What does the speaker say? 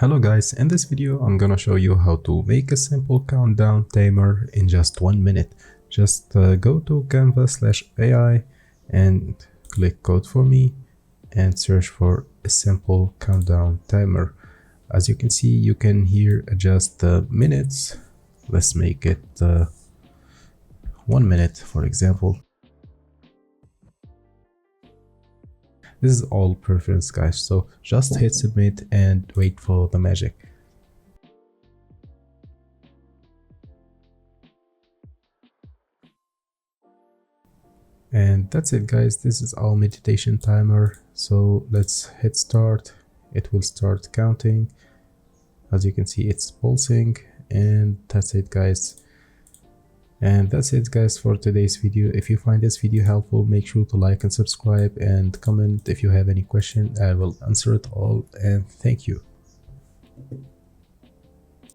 Hello guys, in this video I'm gonna show you how to make a simple countdown timer in just 1 minute. Just go to Canva/AI and click code for me and search for a simple countdown timer. As you can see, you can here adjust the minutes. Let's make it 1 minute, for example. This is all preference, guys, so just hit submit and wait for the magic. And that's it, guys. This is our meditation timer. So let's hit start. It will start counting. As you can see, it's pulsing, and that's it, guys. And that's it, guys, for today's video. If you find this video helpful, make sure to like and subscribe and comment. If you have any question, I will answer it all, and thank you.